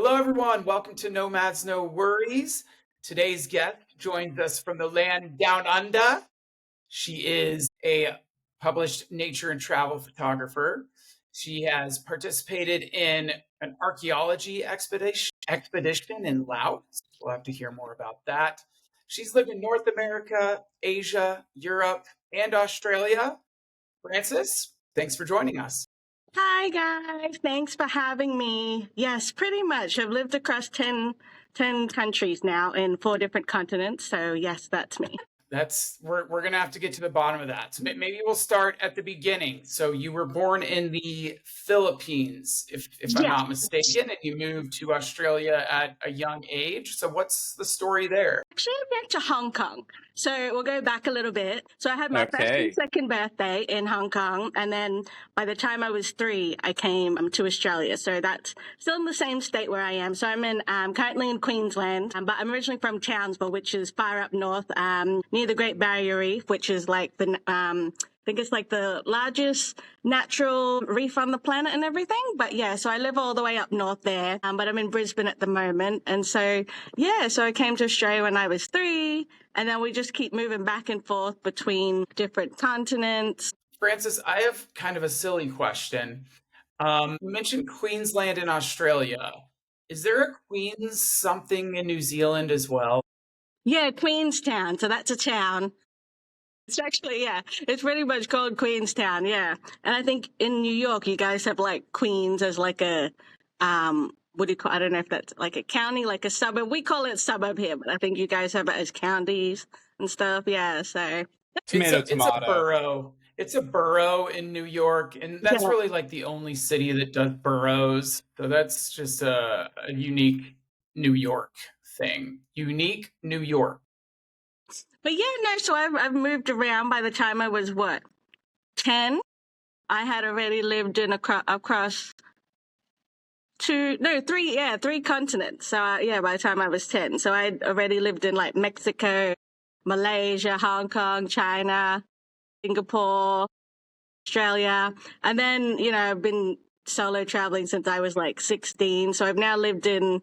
Hello, everyone. Welcome to Nomads No Worries. Today's guest joins us from the land down under. She is a published nature and travel photographer. She has participated in an archaeology expedition in Laos. We'll have to hear more about that. She's lived in North America, Asia, Europe, and Australia. Frances, thanks for joining us. Hi, guys. Thanks for having me. Yes, pretty much. I've lived across 10 countries now in 4 different continents. So, yes, that's me. We're gonna have to get to the bottom of that. So maybe we'll start at the beginning. So you were born in the Philippines, if I'm Yeah. not mistaken, and you moved to Australia at a young age. So what's the story there? Actually, I went to Hong Kong. So we'll go back a little bit. So I had my first and second birthday in Hong Kong. And then by the time I was 3, I came to Australia. So that's still in the same state where I am. So I'm currently in Queensland, but I'm originally from Townsville, which is far up north, near the Great Barrier Reef, which is like I think it's like the largest natural reef on the planet and everything. But yeah, so I live all the way up north there, but I'm in Brisbane at the moment. And so, yeah, so I came to Australia when I was 3, and then we just keep moving back and forth between different continents. Frances, I have kind of a silly question. You mentioned Queensland in Australia. Is there a Queens something in New Zealand as well? Yeah, Queenstown. So that's a town. It's actually, yeah, it's pretty much called Queenstown, yeah. And I think in New York, you guys have like Queens as like a, what do you call, I don't know if that's like a county, like a suburb. We call it suburb here, but I think you guys have it as counties and stuff, yeah, so. Tomato. It's a borough. It's a borough in New York, and that's really like the only city that does boroughs. So that's just a unique New York thing. Unique New York. But yeah, no, so I've moved around. By the time I was, 10? I had already lived in across 3 continents. So yeah, by the time I was 10. So I'd already lived in like Mexico, Malaysia, Hong Kong, China, Singapore, Australia. And then, I've been solo traveling since I was like 16. So I've now lived in,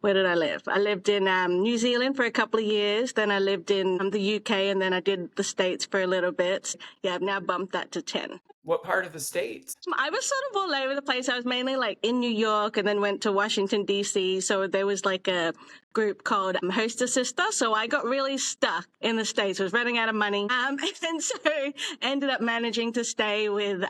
where did I live? I lived in New Zealand for a couple of years. Then I lived in the UK, and then I did the States for a little bit. Yeah, I've now bumped that to 10. What part of the States? I was sort of all over the place. I was mainly like in New York, and then went to Washington, D.C. So there was like a group called Host a Sister. So I got really stuck in the States. I was running out of money. And so ended up managing to stay with,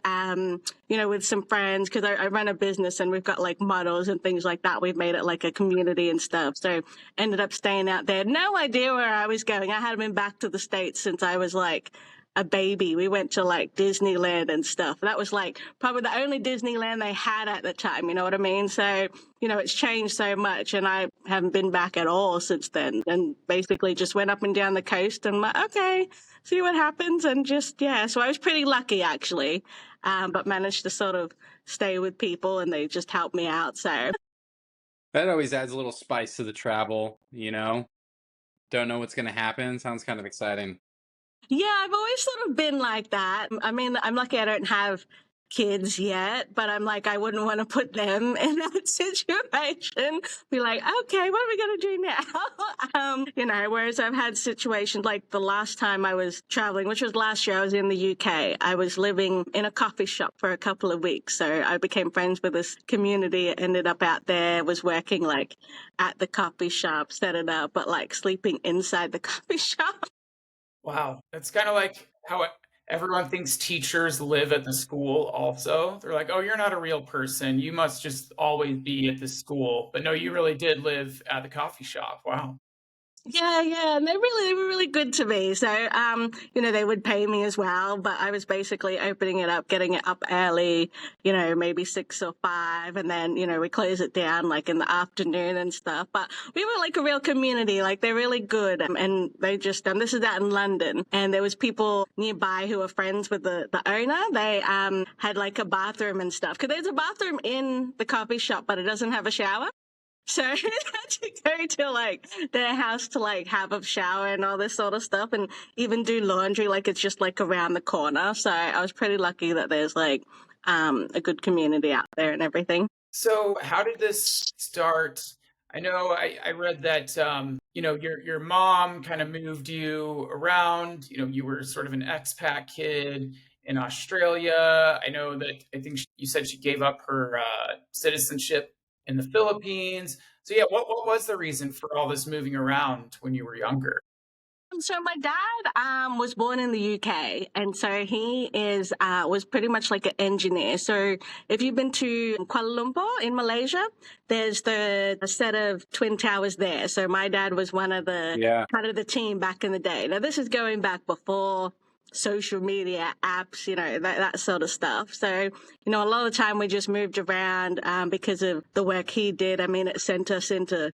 with some friends, because I run a business and we've got like models and things like that. We've made it like a community and stuff. So ended up staying out there. No idea where I was going. I hadn't been back to the States since I was like a baby. We went to like Disneyland and stuff. That was like probably the only Disneyland they had at the time, you know what I mean? So, it's changed so much, and I haven't been back at all since then, and basically just went up and down the coast and like, okay, see what happens. And just, yeah, so I was pretty lucky actually, but managed to sort of stay with people, and they just helped me out. So that always adds a little spice to the travel, Don't know what's going to happen. Sounds kind of exciting. Yeah, I've always sort of been like that. I mean, I'm lucky I don't have kids yet, but I'm like, I wouldn't want to put them in that situation. Be like, okay, what are we going to do now? Whereas I've had situations like the last time I was traveling, which was last year, I was in the UK. I was living in a coffee shop for a couple of weeks. So I became friends with this community, ended up out there, was working like at the coffee shop, set it up, but like sleeping inside the coffee shop. Wow. That's kind of like how everyone thinks teachers live at the school also. They're like, oh, you're not a real person. You must just always be at the school. But no, you really did live at the coffee shop. Wow. Yeah, and they were really good to me. So, they would pay me as well, but I was basically opening it up, getting it up early, maybe 6 or 5, and then, we close it down like in the afternoon and stuff. But we were like a real community, like they're really good, and they just, this is out in London, and there was people nearby who were friends with the owner. They had like a bathroom and stuff, because there's a bathroom in the coffee shop, but it doesn't have a shower. So I had to go to like their house to like have a shower and all this sort of stuff, and even do laundry. Like it's just like around the corner. So I was pretty lucky that there's like a good community out there and everything. So how did this start I know I read that your mom kind of moved you around. You were sort of an expat kid in Australia. I know that I think you said she gave up her citizenship in the Philippines. So yeah, what was the reason for all this moving around when you were younger? So my dad was born in the UK, and so he is was pretty much like an engineer. So if you've been to Kuala Lumpur in Malaysia, there's a set of twin towers there. So my dad was one of the Yeah. part of the team back in the day. Now this is going back before social media apps, that sort of stuff. So a lot of the time we just moved around because of the work he did. I mean, it sent us into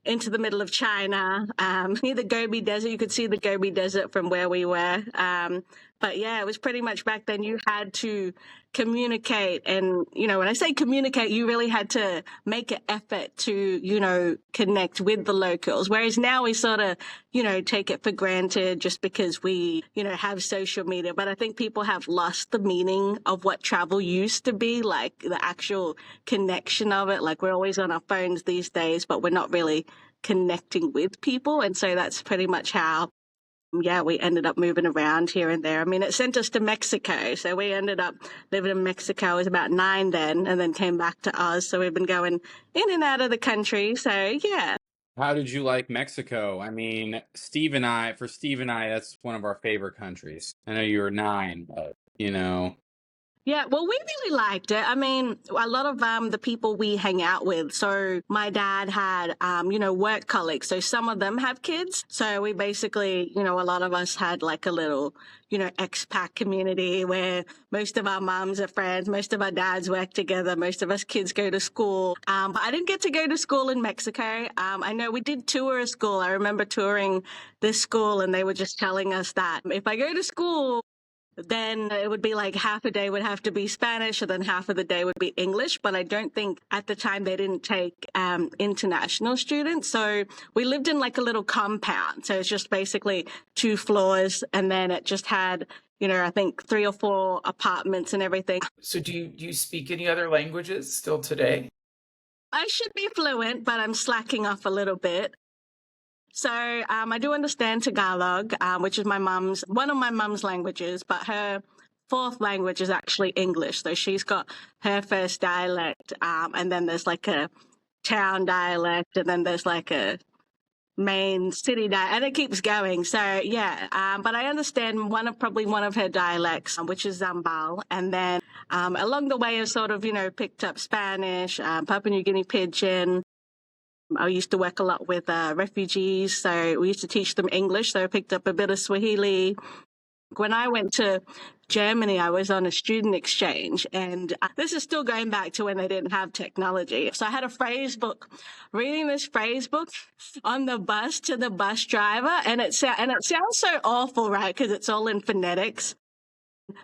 the middle of China, near the Gobi Desert. You could see the Gobi Desert from where we were. But yeah, it was pretty much back then you had to communicate. And, when I say communicate, you really had to make an effort to, connect with the locals. Whereas now we sort of, take it for granted just because we, have social media. But I think people have lost the meaning of what travel used to be, like the actual connection of it. Like we're always on our phones these days, but we're not really connecting with people. And so that's pretty much how, yeah, we ended up moving around here and there. I mean, it sent us to Mexico. So we ended up living in Mexico. I was about 9 then, and then came back to Oz. So we've been going in and out of the country. So yeah. How did you like Mexico? I mean, for Steve and I, that's one of our favorite countries. I know you were 9, but Yeah, well, we really liked it. I mean, a lot of the people we hang out with. So my dad had, work colleagues. So some of them have kids. So we basically, a lot of us had like a little, expat community where most of our moms are friends, most of our dads work together, most of us kids go to school. But I didn't get to go to school in Mexico. I know we did tour a school. I remember touring this school, and they were just telling us that if I go to school, then it would be like half a day would have to be Spanish, and then half of the day would be English. But I don't think at the time they didn't take international students. So we lived in like a little compound. So it's just basically 2 floors, and then it just had, I think 3 or 4 apartments and everything. So do you speak any other languages still today? I should be fluent, but I'm slacking off a little bit. So I do understand Tagalog, which is one of my mom's languages, but her 4th language is actually English. So she's got her first dialect, and then there's like a town dialect, and then there's like a main city dialect, and it keeps going. So yeah, but I understand probably one of her dialects, which is Zambal, and then along the way, I've sort of picked up Spanish, Papua New Guinea Pidgin. I used to work a lot with refugees, so we used to teach them English. So I picked up a bit of Swahili. When I went to Germany, I was on a student exchange, and this is still going back to when they didn't have technology. So I had a phrase book, reading this phrase book on the bus to the bus driver, and it sounds so awful, right? Because it's all in phonetics.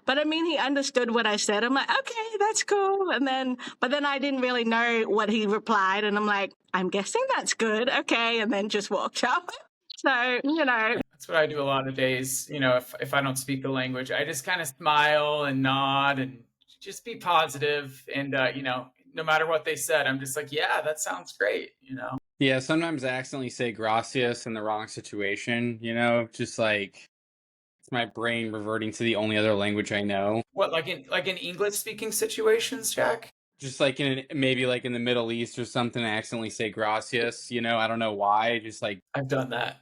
But I mean, he understood what I said. I'm like, okay, that's cool. But then I didn't really know what he replied. And I'm like, I'm guessing that's good. Okay. And then just walked out. So, That's what I do a lot of days. If I don't speak the language, I just kind of smile and nod and just be positive. And no matter what they said, I'm just like, yeah, that sounds great. Yeah, sometimes I accidentally say gracias in the wrong situation, just like it's my brain reverting to the only other language I know. What, like in English speaking situations, Jack? Just like maybe like in the Middle East or something, I accidentally say gracias, I don't know why, just like, I've done that.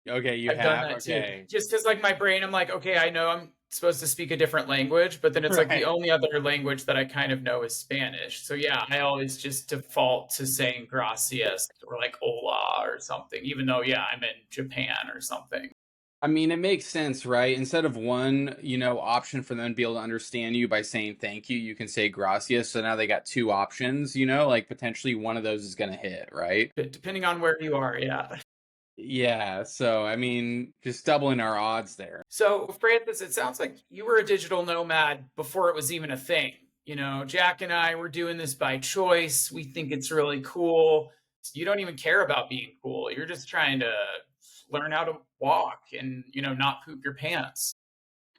okay, you I've done have, that too. okay. Just because, like, my brain, I'm like, okay, I know I'm supposed to speak a different language, but then it's like the Right. only other language that I kind of know is Spanish. So yeah, I always just default to saying gracias or like hola or something, even though, yeah, I'm in Japan or something. I mean, it makes sense, right? Instead of one, option for them to be able to understand you by saying thank you, you can say gracias. So now they got 2 options, like potentially one of those is going to hit, right? Depending on where you are, yeah. Yeah. So, I mean, just doubling our odds there. So, Francis, it sounds like you were a digital nomad before it was even a thing. Jack and I were doing this by choice. We think it's really cool. You don't even care about being cool. You're just trying to learn how to walk and, not poop your pants.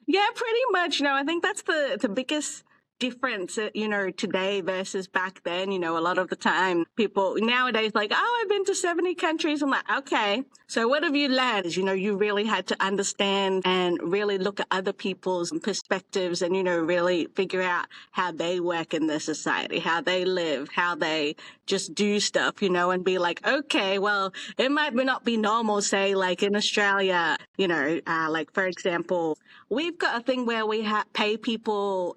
yeah, pretty much. No, I think that's the biggest difference, today versus back then. A lot of the time people nowadays like, oh, I've been to 70 countries. I'm like, okay, so what have you learned? Is, you really had to understand and really look at other people's perspectives and, really figure out how they work in the society, how they live, how they just do stuff, and be like, okay, well, it might not be normal, say, like in Australia, like, for example, we've got a thing where we pay people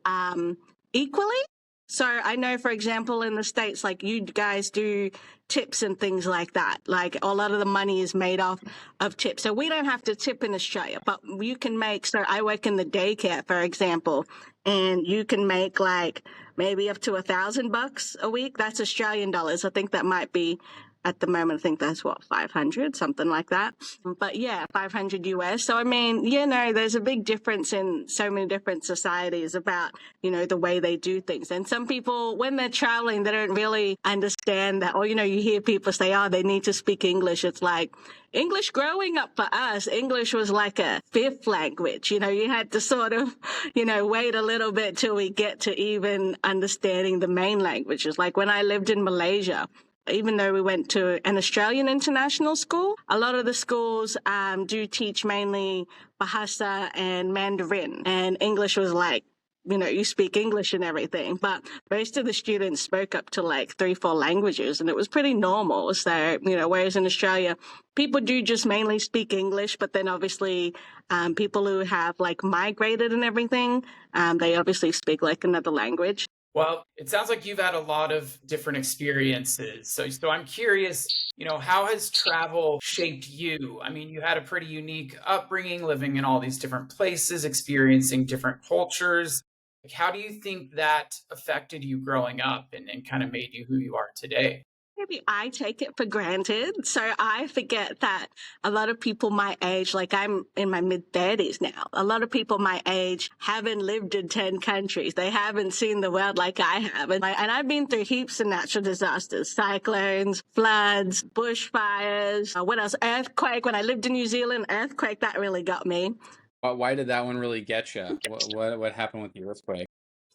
equally. So I know, for example, in the States, like you guys do tips and things like that. Like a lot of the money is made off of tips. So we don't have to tip in Australia, but you can make, so I work in the daycare, for example, and you can make like maybe up to $1,000 a week. That's Australian dollars. I think that might be at the moment, I think that's 500, something like that. But yeah, 500 US. So, I mean, there's a big difference in so many different societies about, the way they do things. And some people, when they're traveling, they don't really understand that. Or, you hear people say, oh, they need to speak English. It's like, English growing up for us, English was like a fifth language. You had to sort of, wait a little bit till we get to even understanding the main languages. Like when I lived in Malaysia, even though we went to an Australian international school, a lot of the schools do teach mainly Bahasa and Mandarin. And English was like, you speak English and everything. But most of the students spoke up to like 3-4 languages, and it was pretty normal. So, whereas in Australia, people do just mainly speak English, but then obviously people who have like migrated and everything, they obviously speak like another language. Well, it sounds like you've had a lot of different experiences. So I'm curious, how has travel shaped you? I mean, you had a pretty unique upbringing, living in all these different places, experiencing different cultures. Like, how do you think that affected you growing up and kind of made you who you are today? Maybe I take it for granted. So I forget that a lot of people my age, like I'm in my mid-30s now, a lot of people my age haven't lived in 10 countries. They haven't seen the world like I have. And I've been through heaps of natural disasters, cyclones, floods, bushfires, what else? Earthquake. When I lived in New Zealand, earthquake, that really got me. Why did that one really get you? What happened with the earthquake?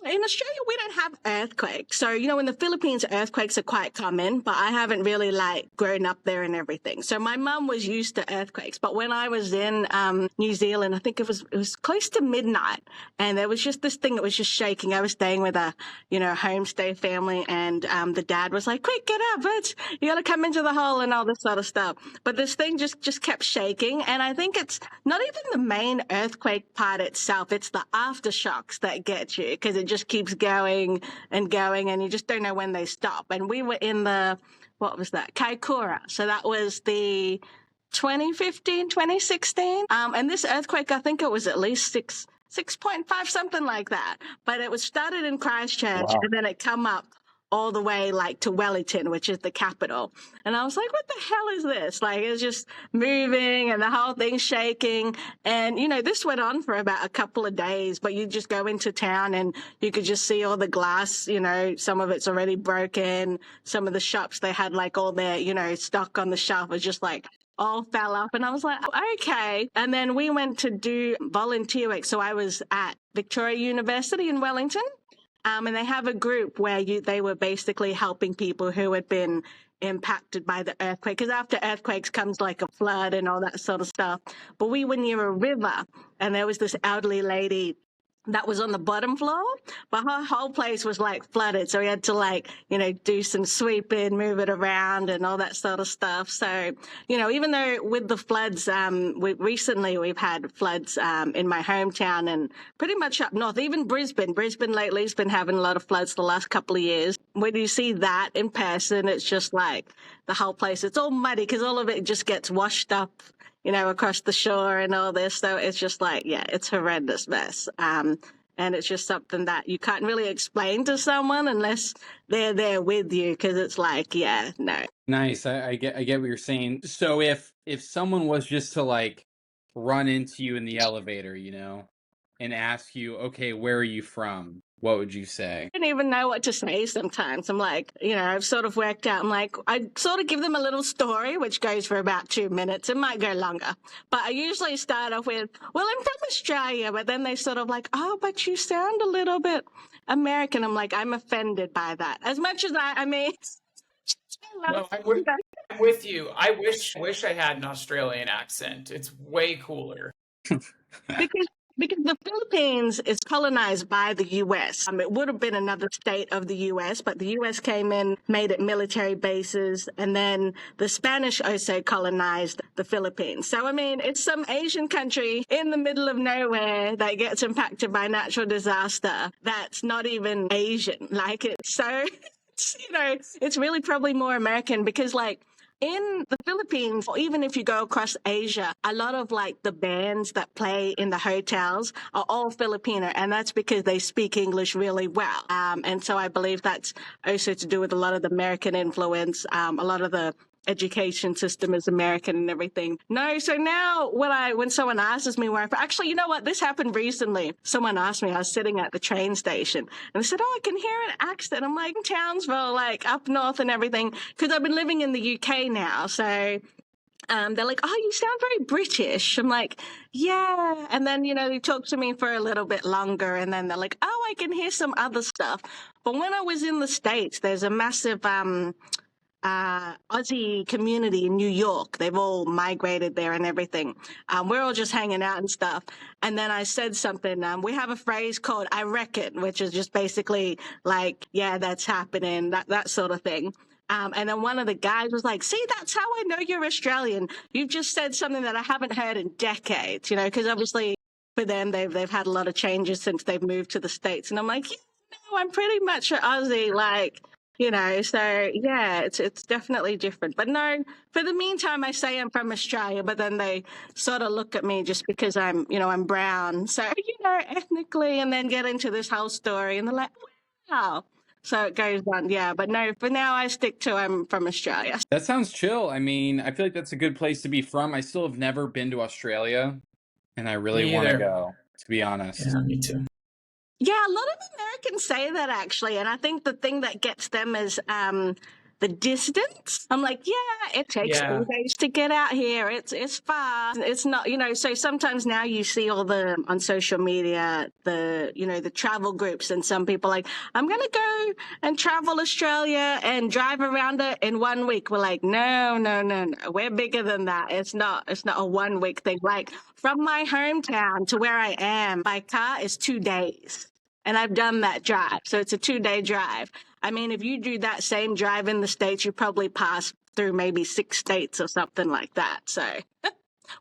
In Australia, we don't have earthquakes. So, in the Philippines, earthquakes are quite common, but I haven't really grown up there and everything. So my mum was used to earthquakes. But when I was in New Zealand, I think it was close to midnight, and there was just this thing that was just shaking. I was staying with a, homestay family, and the dad was like, quick, get up, you got to come into the hole and all this sort of stuff. But this thing just kept shaking. And I think it's not even the main earthquake part itself. It's the aftershocks that get you, because it just keeps going and going, and you just don't know when they stop. And we were in what was that? Kaikoura. So that was the 2015, 2016. And this earthquake, I think it was at least 6.5, something like that. But it was started in Christchurch, Wow. and then it come up all the way to Wellington, which is the capital. And I was like, what the hell is this? It's just moving and the whole thing's shaking. And, this went on for about a couple of days, but you just go into town and you could just see all the glass, some of it's already broken. Some of the shops, they had all their, stock on the shelf was just all fell up. And I was like, okay. And then we went to do volunteer work. So I was at Victoria University in Wellington. And they have a group where they were basically helping people who had been impacted by the earthquake. Because after earthquakes comes a flood and all that sort of stuff. But we were near a river, and there was this elderly lady that was on the bottom floor, but her whole place was flooded. So we had to do some sweeping, move it around and all that sort of stuff. So, even though with the floods, we've had floods in my hometown and pretty much up north, even Brisbane lately has been having a lot of floods the last couple of years. When you see that in person, it's just the whole place, it's all muddy because all of it just gets washed up across the shore and all this. So it's just it's horrendous mess. And it's just something that you can't really explain to someone unless they're there with you, because it's no. Nice. I get what you're saying. So if someone was just to run into you in the elevator, and ask you, okay, where are you from? What would you say? I don't even know what to say sometimes. I'm I've sort of worked out. I sort of give them a little story, which goes for about 2 minutes. It might go longer. But I usually start off with, well, I'm from Australia. But then they sort of oh, but you sound a little bit American. I'm like, I'm offended by that. As much as I mean, I No, love I'm with you. I wish I had an Australian accent. It's way cooler. because because the Philippines is colonized by the U.S. It would have been another state of the U.S., but the U.S. came in, made it military bases, and then the Spanish also colonized the Philippines. So I mean, it's some Asian country in the middle of nowhere that gets impacted by natural disaster. That's not even Asian. Like it's so. It's really probably more American because like in the Philippines, or even if you go across Asia, a lot of like the bands that play in the hotels are all Filipino, and that's because they speak English really well. And so I believe that's also to do with a lot of the American influence. A lot of the education system is American and everything. No, so now when someone asks me where I'm from, actually, you know what? This happened recently. Someone asked me, I was sitting at the train station and they said, oh, I can hear an accent. I'm like, in Townsville, like up north and everything, because I've been living in the UK now. So they're like, oh, you sound very British. I'm like, yeah. And then, they talk to me for a little bit longer. And then they're like, oh, I can hear some other stuff. But when I was in the States, there's a massive, Aussie community in New York. They've all migrated there and everything. We're all just hanging out and stuff. And then I said something. We have a phrase called I reckon, which is just basically like, yeah, that's happening, that sort of thing. And then one of the guys was like, see, that's how I know you're Australian. You've just said something that I haven't heard in decades, because obviously for them, they've had a lot of changes since they've moved to the States. And I'm like, yeah, no, I'm pretty much an Aussie, like, so yeah, it's definitely different. But no, for the meantime, I say I'm from Australia, but then they sort of look at me just because I'm brown. So, ethnically, and then get into this whole story and they're like, wow. So it goes on. Yeah. But no, for now, I stick to I'm from Australia. That sounds chill. I mean, I feel like that's a good place to be from. I still have never been to Australia, and I really Me want to either. go, to be honest. Yeah, me too. Yeah, a lot of Americans say that actually, and I think the thing that gets them is the distance. I'm like, yeah, it takes Yeah. 4 days to get out here. It's far. It's not, so sometimes now you see all the on social media, the travel groups, and some people like, I'm gonna go and travel Australia and drive around it in 1 week. We're like, no, we're bigger than that. It's not a 1 week thing. Like from my hometown to where I am by car is 2 days. And I've done that drive. So it's a 2-day drive. I mean, if you do that same drive in the States, you probably pass through maybe 6 states or something like that. So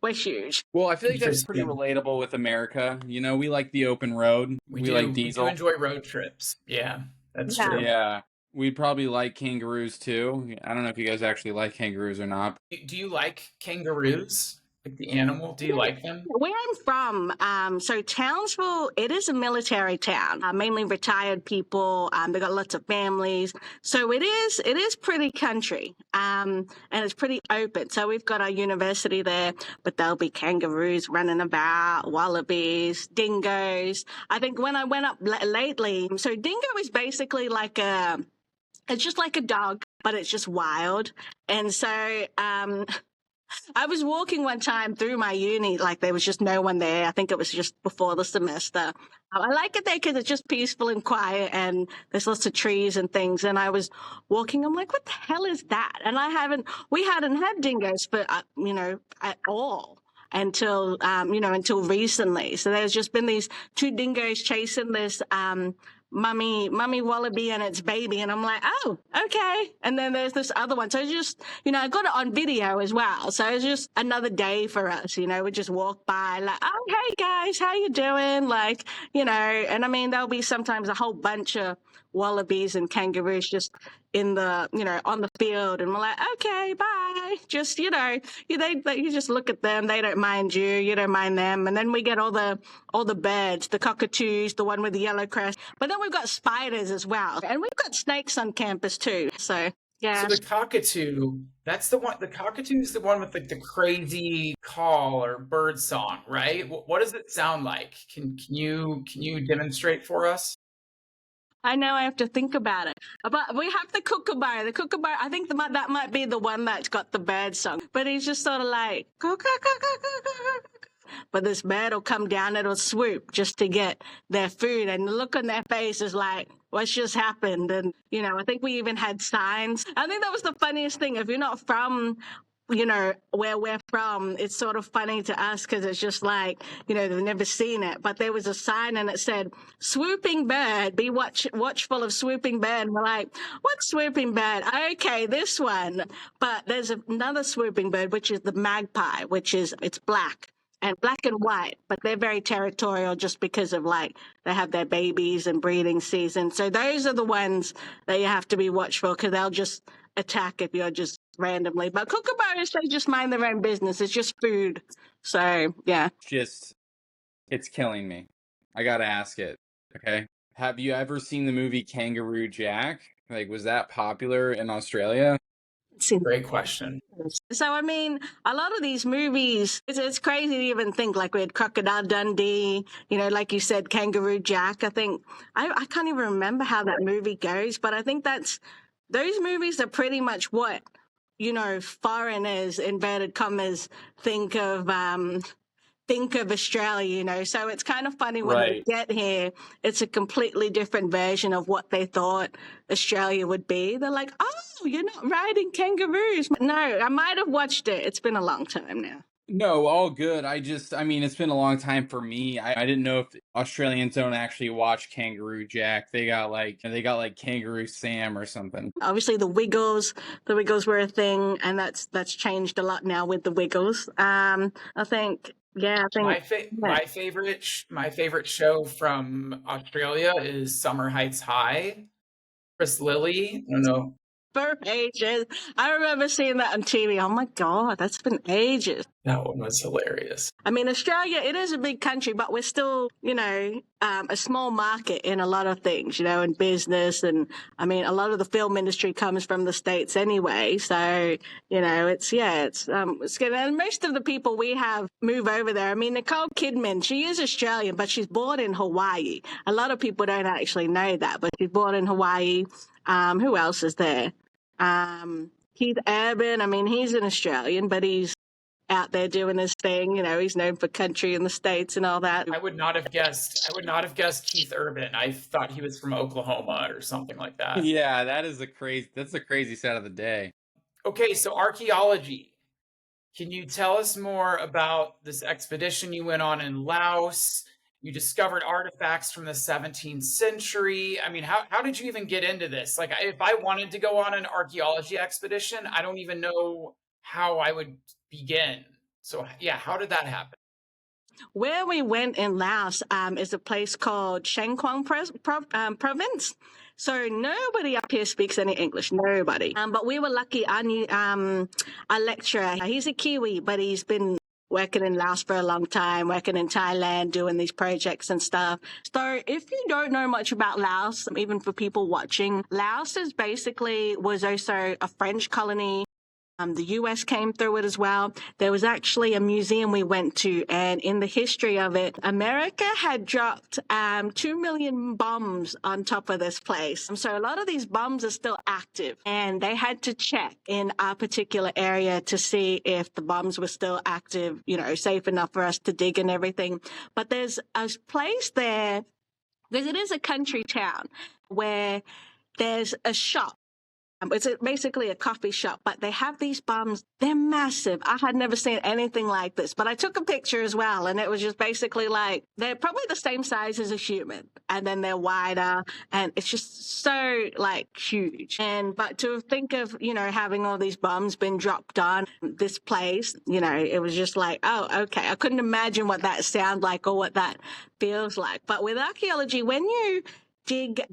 we're huge. Well, I feel like that's pretty Interesting. relatable with America. We like the open road. We like do diesel. enjoy road trips. Yeah, that's true. Yeah. We'd probably like kangaroos too. I don't know if you guys actually like kangaroos or not. Do you like kangaroos? Like the animal? Do you like them? Where I'm from, so Townsville, it is a military town, mainly retired people. They got lots of families. So it is pretty country, and it's pretty open. So we've got our university there, but there'll be kangaroos running about, wallabies, dingoes. I think when I went up lately, so dingo is basically it's just like a dog, but it's just wild. And so, I was walking one time through my uni, like there was just no one there. I think it was just before the semester. I like it there because it's just peaceful and quiet and there's lots of trees and things. And I was walking, I'm like, what the hell is that? And we hadn't had dingoes for, at all until, until recently. So there's just been these 2 dingoes chasing this, mummy wallaby and its baby, and I'm like, oh, okay. And then there's this other one. So it's just, I got it on video as well. So it's just another day for us. We just walk by like, oh, hey guys, how you doing? Like, and I mean, there'll be sometimes a whole bunch of wallabies and kangaroos just in the, on the field, and we're like, okay, bye. Just, you just look at them. They don't mind you. You don't mind them. And then we get all the birds, the cockatoos, the one with the yellow crest. But then we've got spiders as well. And we've got snakes on campus too. So, yeah. So the cockatoo, that's the one. The cockatoo is the one with like the crazy call or bird song, right? What does it sound like? Can you demonstrate for us? I know I have to think about it. But we have the kookaburra. The kookaburra, I think that might be the one that's got the bird song. But he's just sort of like, but this bird will come down, it'll swoop just to get their food. And the look on their face is like, what's just happened? And, I think we even had signs. I think that was the funniest thing. If you're not from where we're from, it's sort of funny to us because it's just like, they've never seen it. But there was a sign and it said, swooping bird, be watchful of swooping bird. And we're like, what swooping bird? Okay, this one. But there's another swooping bird, which is the magpie, it's black. And black and white, but they're very territorial just because of they have their babies and breeding season. So those are the ones that you have to be watchful because they'll just attack if you're just randomly. But kookaburras, they just mind their own business. It's just food. So, yeah. It's killing me. I gotta ask it, okay? Have you ever seen the movie Kangaroo Jack? Was that popular in Australia? Great question. So, I mean, a lot of these movies, it's crazy to even think we had Crocodile Dundee, like you said, Kangaroo Jack. I think, I can't even remember how that movie goes, but I think those movies are pretty much what, foreigners, inverted commas, think of Australia, so it's kind of funny when they get here, it's a completely different version of what they thought Australia would be. They're like, oh, you're not riding kangaroos. No, I might have watched it. It's been a long time now. No, all good. It's been a long time for me. I didn't know if Australians don't actually watch Kangaroo Jack. They got Kangaroo Sam or something. Obviously the Wiggles were a thing, and that's changed a lot now with the Wiggles. I think my favorite show from Australia is Summer Heights High. Chris Lilly. I don't know. For ages. I remember seeing that on TV. Oh my God, that's been ages. That one was hilarious. I mean, Australia, it is a big country, but we're still, a small market in a lot of things, in business. And I mean, a lot of the film industry comes from the States anyway. So, it's good. And most of the people we have move over there. I mean, Nicole Kidman, she is Australian, but she's born in Hawaii. A lot of people don't actually know that, but she's born in Hawaii. Who else is there? Keith Urban. I mean, he's an Australian, but he's out there doing his thing. He's known for country in the States and all that. I would not have guessed Keith Urban. I thought he was from Oklahoma or something like that. Yeah, that's the crazy side of the day. Okay, so archaeology. Can you tell us more about this expedition you went on in Laos? You discovered artifacts from the 17th century. I mean, how did you even get into this? If I wanted to go on an archaeology expedition, I don't even know how I would begin. So, yeah, how did that happen? Where we went in Laos is a place called Shangkwang province. So nobody up here speaks any English, nobody. But we were lucky. Our lecturer, he's a Kiwi, but he's been working in Laos for a long time, working in Thailand, doing these projects and stuff. So if you don't know much about Laos, even for people watching, Laos was also a French colony. The US came through it as well. There was actually a museum we went to, and in the history of it, America had dropped 2 million bombs on top of this place. So a lot of these bombs are still active, and they had to check in our particular area to see if the bombs were still active, safe enough for us to dig and everything. But there's a place there, because it is a country town, where there's a shop. It's basically a coffee shop, but they have these bombs. They're massive. I had never seen anything like this, but I took a picture as well, and it was just basically they're probably the same size as a human, and then they're wider, and it's just so huge. But to think of, having all these bombs been dropped on this place, it was just oh, okay. I couldn't imagine what that sounds like or what that feels like. But with archaeology, when you dig,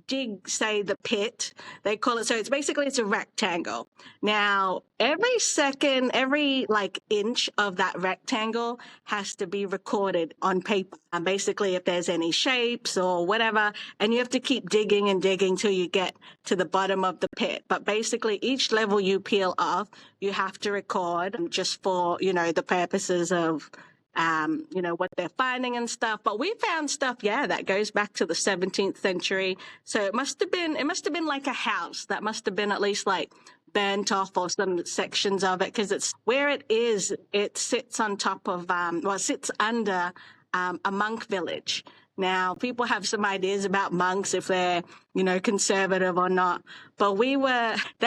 say, the pit, they call it. So it's a rectangle. Now, every second, every inch of that rectangle has to be recorded on paper. And basically, if there's any shapes or whatever, and you have to keep digging and digging till you get to the bottom of the pit. But basically, each level you peel off, you have to record just for, the purposes of what they're finding and stuff. But we found stuff, that goes back to the 17th century. So it must have been like a house that must have been at least like burnt off or some sections of it, because it's where it is. It sits on top of, it sits under a monk village. Now, people have some ideas about monks, if they're, conservative or not. But they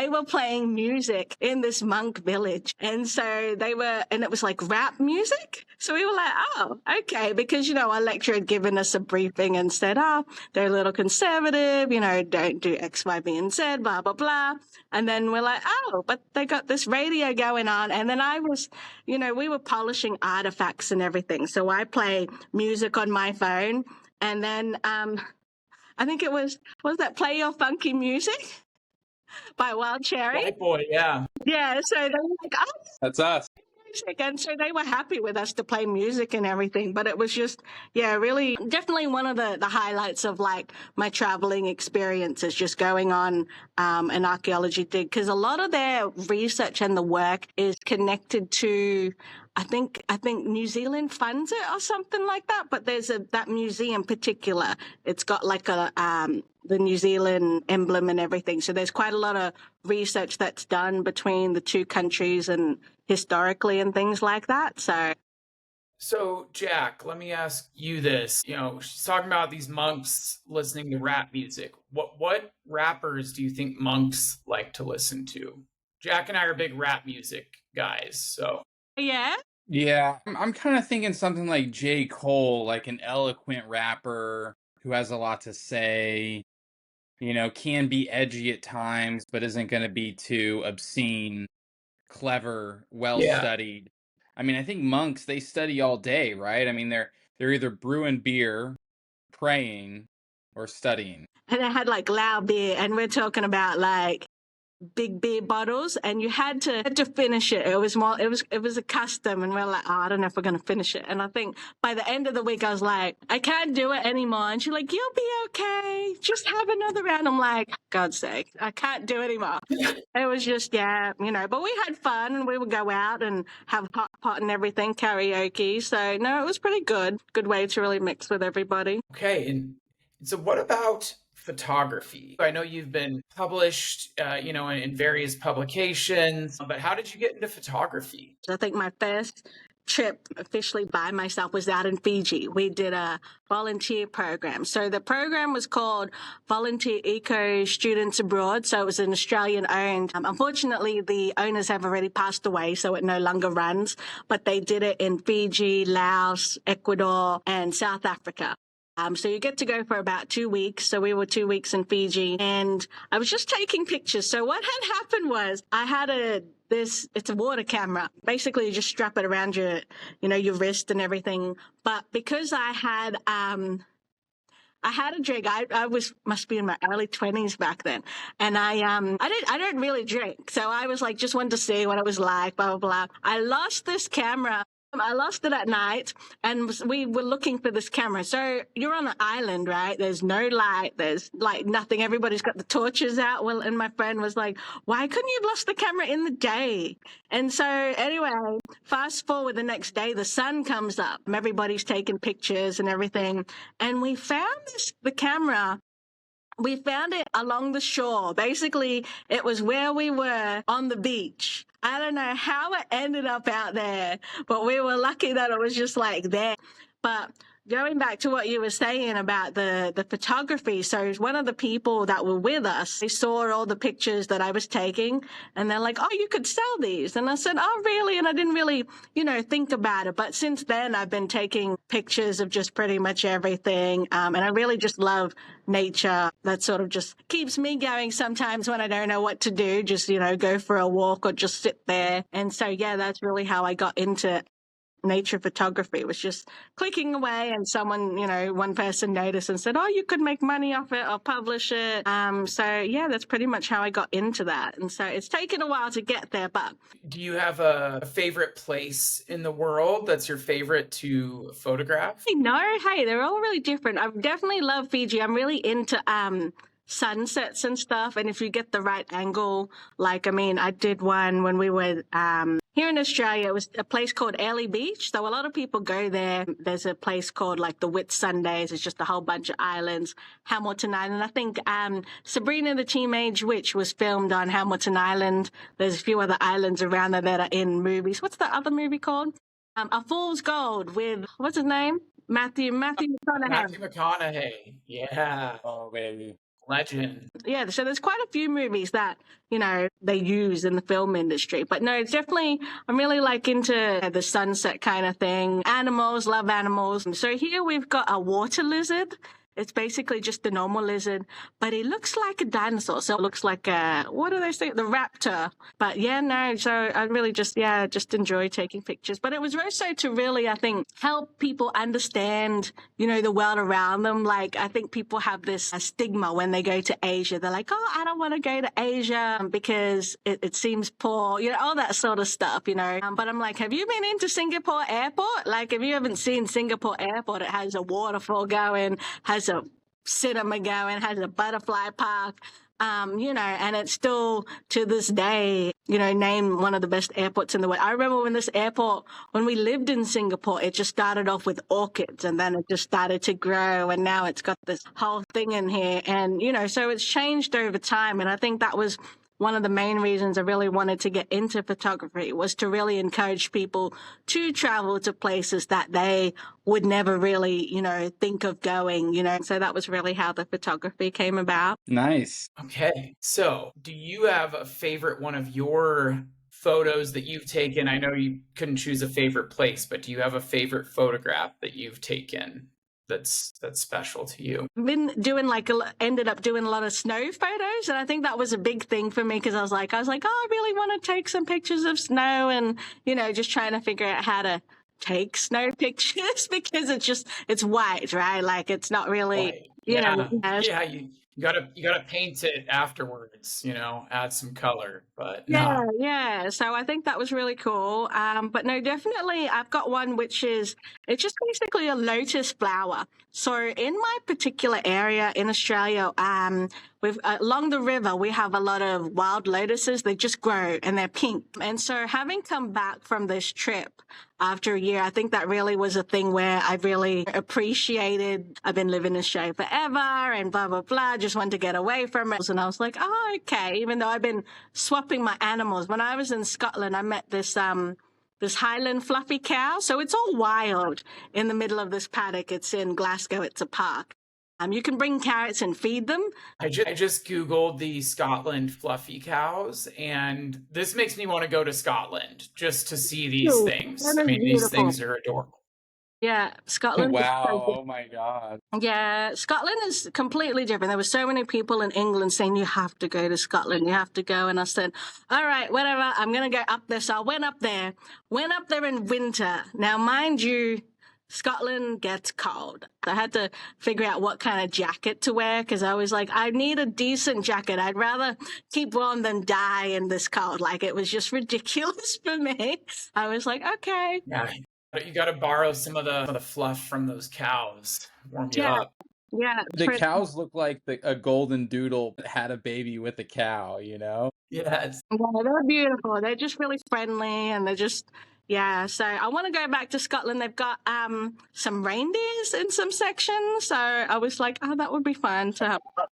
were playing music in this monk village. And so and it was like rap music. So we were like, oh, okay. Because, our lecturer had given us a briefing and said, they're a little conservative, don't do X, Y, B, and Z, blah, blah, blah. And then we're like, oh, but they got this radio going on. And then I was, we were polishing artifacts and everything. So I play music on my phone. And then I think it was that Play Your Funky Music by Wild Cherry? White Boy, yeah. Yeah, so they were like, oh, That's us. and so they were happy with us to play music and everything. But it was just, really definitely one of the highlights of like my traveling experience is just going on an archaeology dig, because a lot of their research and the work is connected to, I think New Zealand funds it or something like that. But there's that museum in particular, it's got like the New Zealand emblem and everything. So there's quite a lot of research that's done between the two countries and historically and things like that. So, Jack, let me ask you this. She's talking about these monks listening to rap music. What rappers do you think monks like to listen to? Jack and I are big rap music guys, so. Yeah. Yeah, I'm kind of thinking something like J. Cole, like an eloquent rapper who has a lot to say, can be edgy at times, but isn't going to be too obscene, clever, well-studied. I mean, I think monks, they study all day, right? I mean, they're either brewing beer, praying, or studying. And they had like loud beer, and we're talking about like big beer bottles, and you had to finish it. It was a custom, and we're like, I don't know if we're going to finish it. And I think by the end of the week, I was like, I can't do it anymore. And she's like, you'll be okay. Just have another round. I'm like, God's sake, I can't do it anymore. It was just, but we had fun, and we would go out and have hot pot and everything, karaoke. So no, it was pretty good. Good way to really mix with everybody. Okay. And so what about photography? I know you've been published, in various publications, but how did you get into photography? I think my first trip officially by myself was out in Fiji. We did a volunteer program. So the program was called Volunteer Eco Students Abroad. So it was an Australian owned. Unfortunately, the owners have already passed away, so it no longer runs, but they did it in Fiji, Laos, Ecuador, and South Africa. So you get to go for about 2 weeks. So we were 2 weeks in Fiji, and I was just taking pictures. So what had happened was I had it's a water camera. Basically, you just strap it around your wrist and everything. But because I had a drink. I must be in my early 20s back then, and I don't really drink. So I was like, just wanted to see what it was like, blah blah blah. I lost this camera. I lost it at night, and we were looking for this camera. So you're on an island, right? There's no light. There's like nothing. Everybody's got the torches out. Well, and my friend was like, why couldn't you have lost the camera in the day? And so anyway, fast forward the next day, the sun comes up. Everybody's taking pictures and everything. And we found the camera. We found it along the shore. Basically, it was where we were on the beach. I don't know how it ended up out there, but we were lucky that it was just like there. But going back to what you were saying about the photography, so one of the people that were with us, they saw all the pictures that I was taking, and they're like, oh, you could sell these. And I said, oh, really? And I didn't really, think about it. But since then, I've been taking pictures of just pretty much everything. And I really just love nature. That sort of just keeps me going sometimes when I don't know what to do, just, go for a walk or just sit there. And so, that's really how I got into nature photography. It was just clicking away, and someone, one person noticed and said, oh, you could make money off it or publish it. That's pretty much how I got into that. And so it's taken a while to get there. But do you have a favorite place in the world that's your favorite to photograph? No, hey, they're all really different. I definitely love Fiji. I'm really into sunsets and stuff. And if you get the right angle, like, I mean, I did one when we were here in Australia. It was a place called Airlie Beach. So a lot of people go there. There's a place called like the Whitsundays. It's just a whole bunch of islands. Hamilton Island. I think Sabrina the Teenage Witch was filmed on Hamilton Island. There's a few other islands around there that are in movies. What's the other movie called? A Fool's Gold with, what's his name? Matthew McConaughey. Matthew McConaughey. Yeah. Oh, baby. Legend. Yeah, so there's quite a few movies that, you know, they use in the film industry. But no, it's definitely, I'm really like into the sunset kind of thing. Animals, love animals. So here we've got a water lizard. It's basically just a normal lizard, but it looks like a dinosaur. So it looks like a, what do they say? The raptor. But yeah, no, so I really just enjoy taking pictures. But it was also to really, I think, help people understand, you know, the world around them. Like, I think people have this stigma when they go to Asia. They're like, oh, I don't want to go to Asia because it seems poor, you know, all that sort of stuff, you know. But I'm like, have you been into Singapore Airport? Like, if you haven't seen Singapore Airport, it has a waterfall going, has a cinema going, has a butterfly park, you know, and it's still to this day, you know, named one of the best airports in the world. I remember when this airport, when we lived in Singapore, it just started off with orchids and then it just started to grow and now it's got this whole thing in here. And, you know, so it's changed over time. And I think that was one of the main reasons I really wanted to get into photography, was to really encourage people to travel to places that they would never really, you know, think of going, you know. So that was really how the photography came about. Nice. Okay. So, do you have a favorite one of your photos that you've taken? I know you couldn't choose a favorite place, but do you have a favorite photograph that you've taken that's special to you? I've been doing ended up doing a lot of snow photos, and I think that was a big thing for me because I was like, oh, I really want to take some pictures of snow, and, you know, just trying to figure out how to take snow pictures because it's white, right? Like, it's not really, Right. you Yeah. know. Yeah, you gotta paint it afterwards, you know, add some color. But Yeah, no. yeah. So I think that was really cool. But no, definitely I've got one which is, it's just basically a lotus flower. So in my particular area in Australia, we've along the river, we have a lot of wild lotuses. They just grow and they're pink. And so having come back from this trip after a year, I think that really was a thing where I really appreciated, I've been living in Australia forever and blah, blah, blah. Just wanted to get away from it. And I was like, oh, okay. Even though I've been swapping my animals. When I was in Scotland, I met this Highland fluffy cow. So it's all wild in the middle of this paddock. It's in Glasgow. It's a park. You can bring carrots and feed them. I just Googled the Scotland fluffy cows, and this makes me want to go to Scotland just to see these things. I mean, these things are adorable. Yeah, Scotland. Wow. Oh my God. Yeah, Scotland is completely different. There were so many people in England saying, you have to go to Scotland, you have to go. And I said, all right, whatever, I'm going to go up there. So I went up there in winter. Now, mind you, Scotland gets cold. I had to figure out what kind of jacket to wear because I was like, I need a decent jacket. I'd rather keep warm than die in this cold. Like, it was just ridiculous for me. I was like, okay. Yeah. You got to borrow some of the fluff from those cows. Warm you up. Yeah. The cows look like a golden doodle that had a baby with a cow, you know? Yes. Yeah, they're beautiful. They're just really friendly and they're just, yeah. So I want to go back to Scotland. They've got some reindeers in some sections. So I was like, oh, that would be fun to have a look.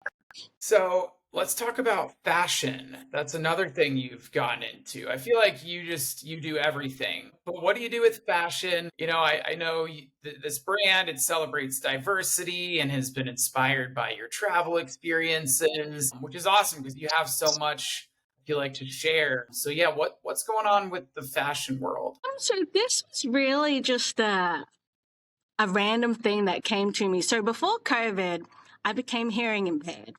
So let's talk about fashion. That's another thing you've gotten into. I feel like you do everything. But what do you do with fashion? You know, I know this brand, it celebrates diversity and has been inspired by your travel experiences, which is awesome because you have so much you like to share. So yeah, what's going on with the fashion world? So this was really just a random thing that came to me. So before COVID, I became hearing impaired.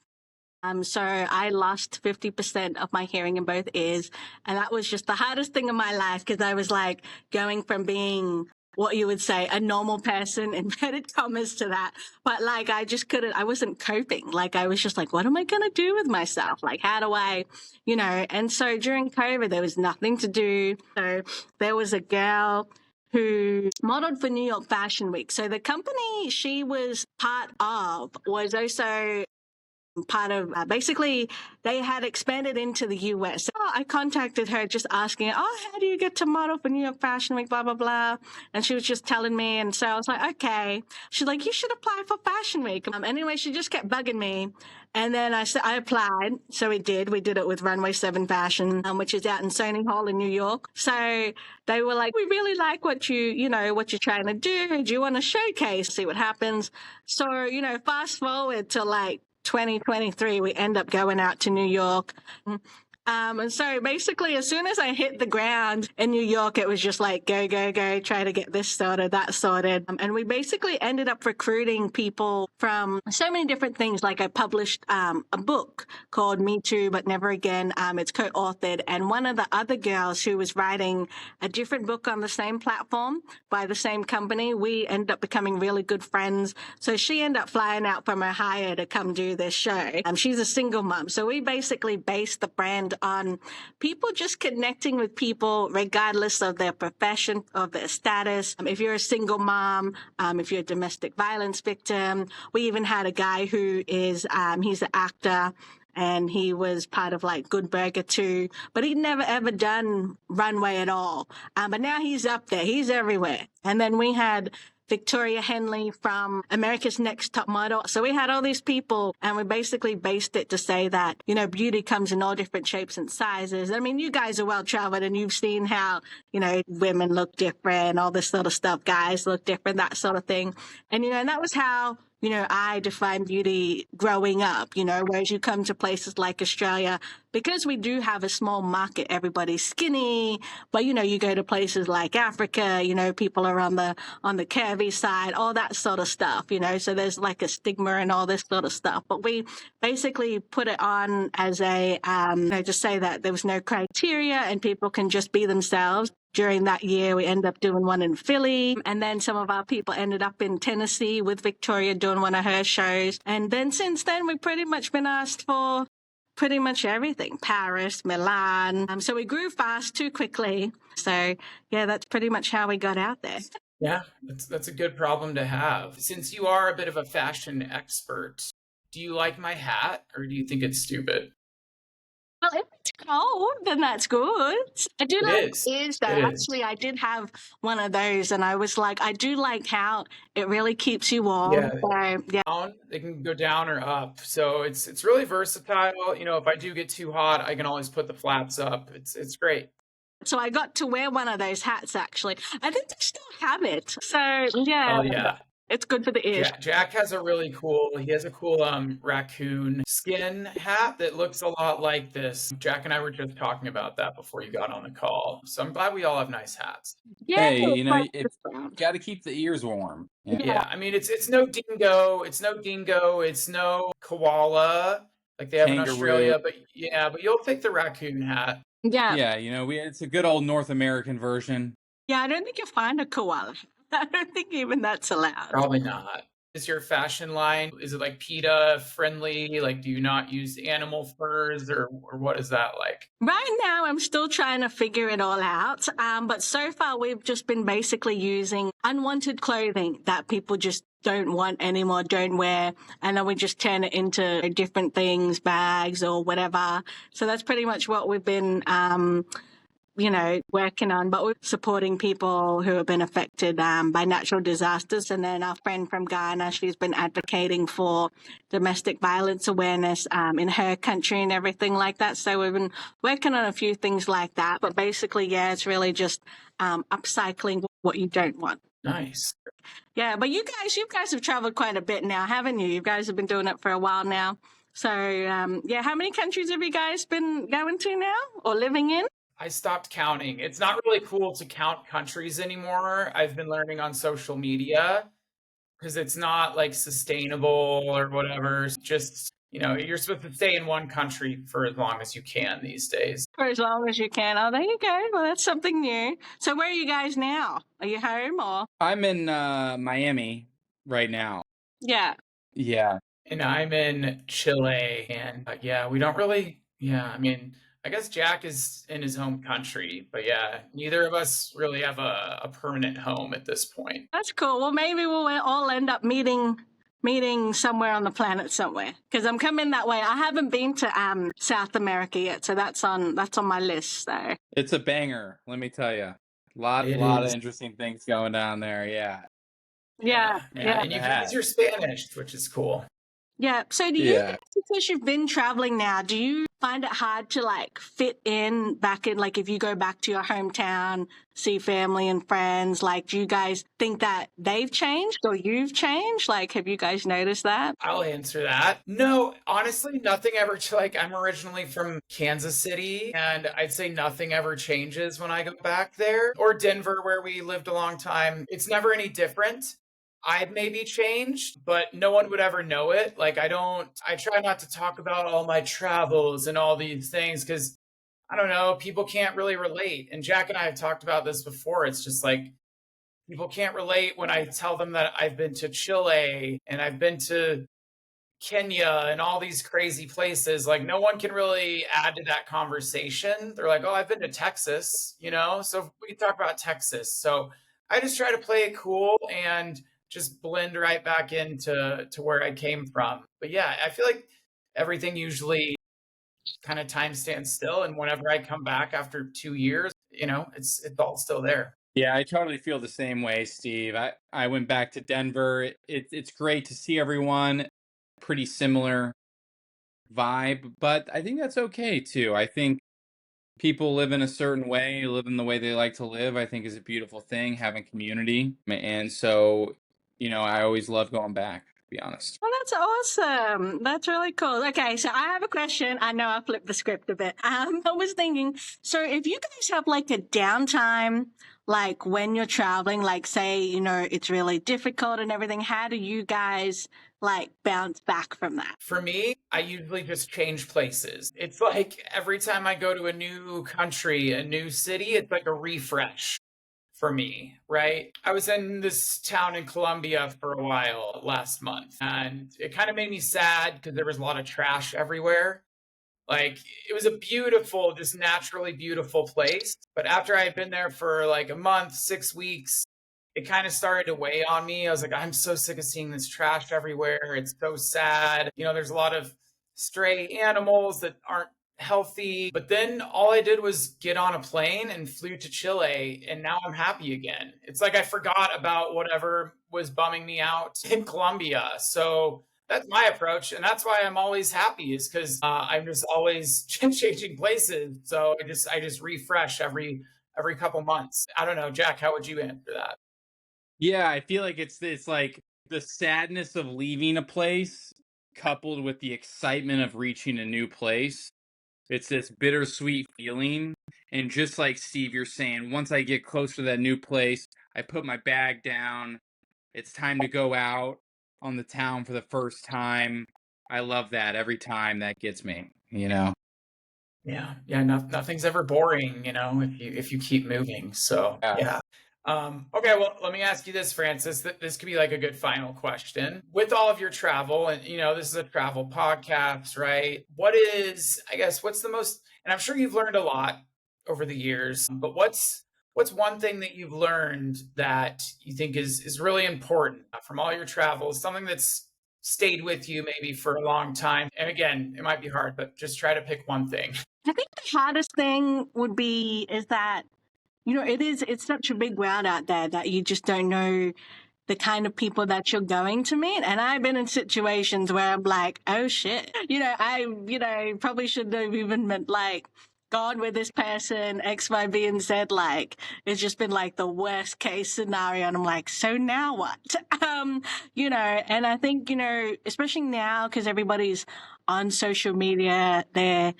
So I lost 50% of my hearing in both ears. And that was just the hardest thing in my life because I was like going from being what you would say a normal person, inverted commas, to that. But like, I just couldn't, I wasn't coping. Like, I was just like, what am I going to do with myself? Like, how do I, you know? And so during COVID, there was nothing to do. So there was a girl who modeled for New York Fashion Week. So the company she was part of was also part of basically they had expanded into the US. So I contacted her just asking, oh, how do you get to model for New York Fashion Week, blah, blah, blah. And she was just telling me. And so I was like, okay. She's like, you should apply for Fashion Week. Anyway, she just kept bugging me. And then I applied. So we did. We did it with Runway 7 Fashion, which is out in Sony Hall in New York. So they were like, we really like what what you're trying to do. Do you want to showcase, see what happens? So, fast forward to like 2023, we end up going out to New York. And so basically, as soon as I hit the ground in New York, it was just like, go, go, go, try to get this sorted, that sorted. And we basically ended up recruiting people from so many different things. Like I published a book called Me Too, But Never Again. It's co-authored. And one of the other girls who was writing a different book on the same platform by the same company, we ended up becoming really good friends. So she ended up flying out from Ohio to come do this show. She's a single mom. So we basically based the brand on people just connecting with people regardless of their profession, of their status. If you're a single mom, if you're a domestic violence victim, we even had a guy who is, he's an actor, and he was part of like Good Burger too, but he'd never ever done runway at all. But now he's up there, he's everywhere. And then we had Victoria Henley from America's Next Top Model. So we had all these people, and we basically based it to say that, beauty comes in all different shapes and sizes. I mean, you guys are well traveled and you've seen how, women look different, all this sort of stuff, guys look different, that sort of thing. And, and that was how, I defined beauty growing up, whereas you come to places like Australia, because we do have a small market, everybody's skinny, but, you go to places like Africa, people are on the curvy side, all that sort of stuff, so there's like a stigma and all this sort of stuff. But we basically put it on as a, just say that there was no criteria and people can just be themselves. During that year, we ended up doing one in Philly. And then some of our people ended up in Tennessee with Victoria doing one of her shows. And then since then, we've pretty much been asked for pretty much everything. Paris, Milan. So we grew fast too quickly. So yeah, that's pretty much how we got out there. Yeah, that's a good problem to have. Since you are a bit of a fashion expert, do you like my hat or do you think it's stupid? Well, if it's cold, then that's good. I do like ears, though. Actually, I did have one of those, and I was like, I do like how it really keeps you warm. Yeah. So, yeah. They can go down or up. So it's really versatile. If I do get too hot, I can always put the flaps up. It's great. So I got to wear one of those hats, actually. I think they still have it. So, yeah. Oh, yeah. It's good for the ears. Jack has a cool raccoon skin hat that looks a lot like this. Jack and I were just talking about that before you got on the call. So I'm glad we all have nice hats. Yeah, hey, it's got to keep the ears warm. Yeah, I mean it's no dingo, it's no koala like they have in Australia, but you'll take the raccoon hat. Yeah. Yeah, it's a good old North American version. Yeah, I don't think you'll find a koala. I don't think even that's allowed. Probably not. Is your fashion line, is it like PETA friendly? Like, do you not use animal furs or what is that like? Right now, I'm still trying to figure it all out. But so far, we've just been basically using unwanted clothing that people just don't want anymore, don't wear. And then we just turn it into different things, bags or whatever. So that's pretty much what we've been working on, but we're supporting people who have been affected by natural disasters. And then our friend from Ghana, she's been advocating for domestic violence awareness in her country and everything like that. So we've been working on a few things like that. But basically, yeah, it's really just upcycling what you don't want. Nice. Yeah, but you guys have traveled quite a bit now, haven't you? You guys have been doing it for a while now. So, how many countries have you guys been going to now or living in? I stopped counting. It's not really cool to count countries anymore. I've been learning on social media because it's not like sustainable or whatever. It's just, you're supposed to stay in one country for as long as you can these days. For as long as you can. Oh, there you go. Well, that's something new. So where are you guys now? Are you home or? I'm in Miami right now. Yeah. Yeah. And I'm in Chile. And we don't really, I guess Jack is in his home country, but neither of us really have a permanent home at this point. That's cool. Well, maybe we'll all end up meeting meeting somewhere on the planet somewhere, because I'm coming that way. I haven't been to South America yet, so that's on my list. So It's a banger, let me tell you. Lot It of is. interesting things going down there. Yeah. yeah, Yeah. yeah. And you can use That. your Spanish, which is cool. Yeah. So do you Yeah. guys, because you've been traveling now, do you find it hard to like fit in back in, like if you go back to your hometown, see family and friends, like do you guys think that they've changed or you've changed? Like, have you guys noticed that? I'll answer that. No, honestly, nothing ever. Like, I'm originally from Kansas City, and I'd say nothing ever changes when I go back there. Or Denver, where we lived a long time. It's never any different. I've maybe changed, but no one would ever know it. Like, I try not to talk about all my travels and all these things because I don't know, people can't really relate. And Jack and I have talked about this before. It's just like, people can't relate when I tell them that I've been to Chile and I've been to Kenya and all these crazy places. Like, no one can really add to that conversation. They're like, "Oh, I've been to Texas," you know? So we talk about Texas. So I just try to play it cool and just blend right back into where I came from. But yeah, I feel like everything usually kind of time stands still. And whenever I come back after 2 years, it's all still there. Yeah, I totally feel the same way, Steve. I went back to Denver. It's great to see everyone. Pretty similar vibe, but I think that's okay too. I think people live in a certain way, live in the way they like to live, I think is a beautiful thing, having community. And so, I always love going back, to be honest. Well, that's awesome. That's really cool. Okay, so I have a question. I know I flipped the script a bit. I was thinking, so if you guys have like a downtime, like when you're traveling, like say, it's really difficult and everything, how do you guys like bounce back from that? For me, I usually just change places. It's like every time I go to a new country, a new city, it's like a refresh for me, right? I was in this town in Colombia for a while last month, and it kind of made me sad because there was a lot of trash everywhere. Like, it was a beautiful, just naturally beautiful place. But after I had been there for like a month, 6 weeks, it kind of started to weigh on me. I was like, I'm so sick of seeing this trash everywhere. It's so sad. There's a lot of stray animals that aren't healthy. But then all I did was get on a plane and flew to Chile, and now I'm happy again. It's like I forgot about whatever was bumming me out in Colombia. So that's my approach, and that's why I'm always happy, is because I'm just always changing places. So I just refresh every couple months. I don't know, Jack, how would you answer that? Yeah, I feel like it's like the sadness of leaving a place coupled with the excitement of reaching a new place. It's this bittersweet feeling. And just like Steve, you're saying, once I get closer to that new place, I put my bag down. It's time to go out on the town for the first time. I love that every time. That gets me. Yeah. Nothing's ever boring, if you keep moving. So Yeah. yeah. Okay, well, let me ask you this, Francis. This could be like a good final question. With all of your travel, and this is a travel podcast, right? What's the most, and I'm sure you've learned a lot over the years, but what's one thing that you've learned that you think is really important from all your travels, something that's stayed with you maybe for a long time? And again, it might be hard, but just try to pick one thing. I think the hardest thing is that it's such a big world out there that you just don't know the kind of people that you're going to meet. And I've been in situations where I'm like, oh shit, I probably shouldn't have even been like gone with this person, X, Y, B, and Z. Like, it's just been like the worst case scenario. And I'm like, so now what? And I think, especially now, because everybody's on social media, they're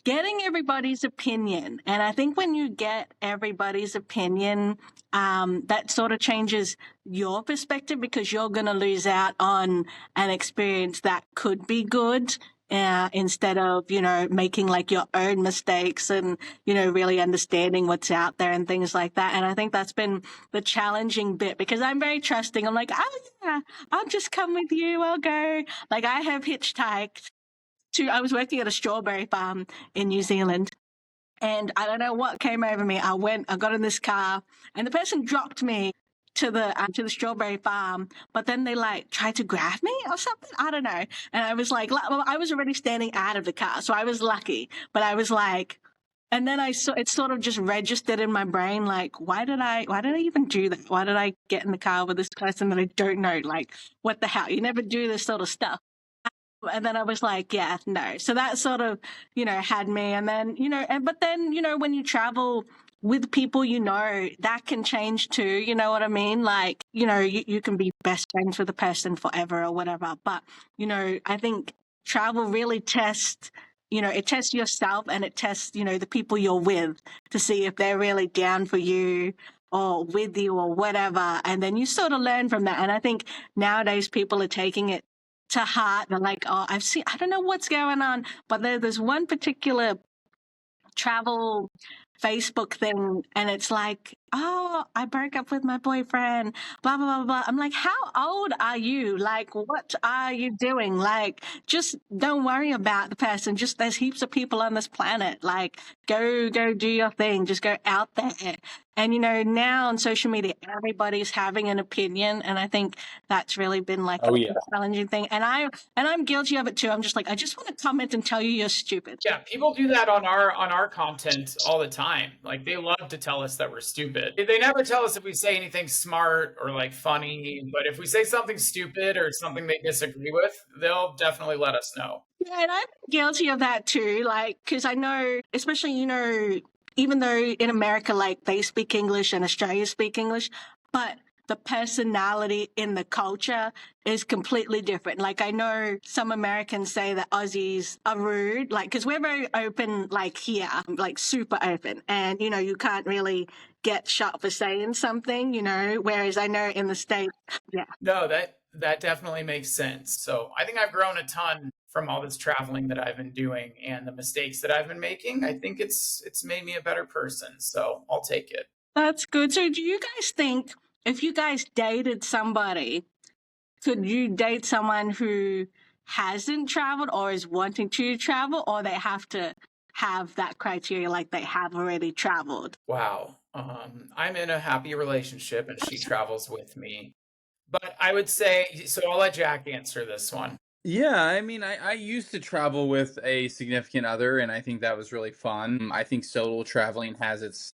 getting everybody's opinion. And I think when you get everybody's opinion, that sort of changes your perspective, because you're going to lose out on an experience that could be good, instead of, making like your own mistakes and, really understanding what's out there and things like that. And I think that's been the challenging bit, because I'm very trusting. I'm like, oh yeah, I'll just come with you. I'll go. Like, I have hitchhiked. I was working at a strawberry farm in New Zealand, and I don't know what came over me. I got in this car, and the person dropped me to the strawberry farm, but then they like tried to grab me or something. I don't know. And I was like, well, I was already standing out of the car, so I was lucky. But I was like, and then it sort of just registered in my brain, like, why did I even do that? Why did I get in the car with this person that I don't know? Like, what the hell? You never do this sort of stuff. And then I was like, yeah, no. So that sort of, had me. And then, but then, when you travel with people, that can change too. You know what I mean? Like, you can be best friends with a person forever or whatever. But, I think travel really tests, it tests yourself and it tests, the people you're with to see if they're really down for you or with you or whatever. And then you sort of learn from that. And I think nowadays people are taking it to heart. They're like, oh, I don't know what's going on, but there's one particular travel Facebook thing, and it's like, oh, I broke up with my boyfriend, blah, blah, blah, blah. I'm like, how old are you? Like, what are you doing? Like, just don't worry about the person. Just there's heaps of people on this planet. Like, go do your thing. Just go out there. And, now on social media, everybody's having an opinion. And I think that's really been like Oh a yeah. challenging thing. And I'm guilty of it too. I'm just like, I just want to comment and tell you you're stupid. Yeah, people do that on our content all the time. Like they love to tell us that we're stupid. They never tell us if we say anything smart or like funny, but if we say something stupid or something they disagree with, they'll definitely let us know. Yeah, and I'm guilty of that too. Like, because I know, especially, even though in America, like they speak English and Australia speak English, but the personality in the culture is completely different. Like I know some Americans say that Aussies are rude, like, because we're very open, like here, like super open. And, you can't really get shot for saying something, whereas I know in the States, yeah. No, that definitely makes sense. So I think I've grown a ton from all this traveling that I've been doing and the mistakes that I've been making. I think it's made me a better person. So I'll take it. That's good. So do you guys think if you guys dated somebody, could you date someone who hasn't traveled or is wanting to travel, or they have to have that criteria like they have already traveled? Wow. I'm in a happy relationship and she travels with me. But I would say, so I'll let Jack answer this one. Yeah, I mean, I used to travel with a significant other, and I think that was really fun. I think solo traveling has its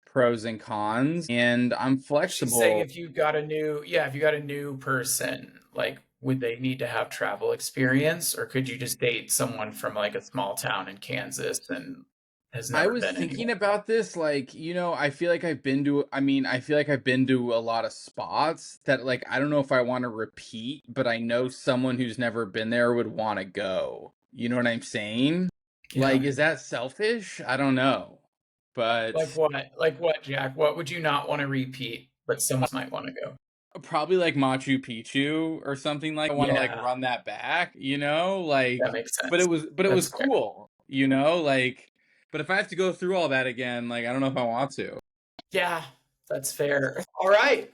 pros and cons, and I'm She's saying flexible. if you got a new person, like would they need to have travel experience or could you just date someone from like a small town in Kansas and has I never was been thinking anywhere? about this, like, I feel like I feel like I've been to a lot of spots that, like, I don't know if I want to repeat, but I know someone who's never been there would want to go. You know what I'm saying? Yeah. Like, is that selfish? I don't know. But Like what? Like what, Jack? What would you not want to repeat, but someone might want to go? probably like Machu Picchu or something like I want to like Yeah, run that back, that like makes but it sense. was That's fair. cool, like but if I have to go through all that again, like I don't know if I want to. Yeah, that's fair. All right.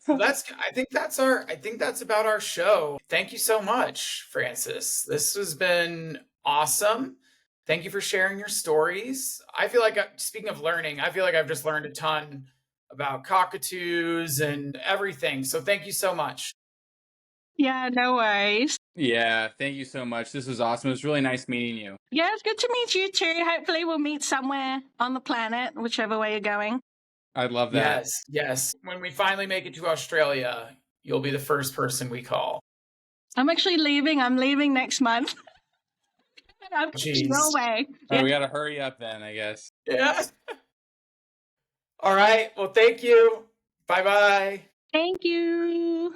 Well, I think that's about our show. Thank you so much, Francis. This has been awesome. Thank you for sharing your stories. I feel like speaking of learning, I feel like I've just learned a ton about cockatoos and everything. So thank you so much. Yeah, no worries. Yeah, thank you so much. This was awesome. It was really nice meeting you. Yeah, it's good to meet you too. Hopefully we'll meet somewhere on the planet, whichever way you're going. I'd love that. Yes, yes. When we finally make it to Australia, you'll be the first person we call. I'm actually leaving. I'm leaving next month. I'm Jeez. Norway. Oh, Yeah. we got to hurry up then, I guess. Yeah. All right. Well, thank you. Bye bye. Thank you.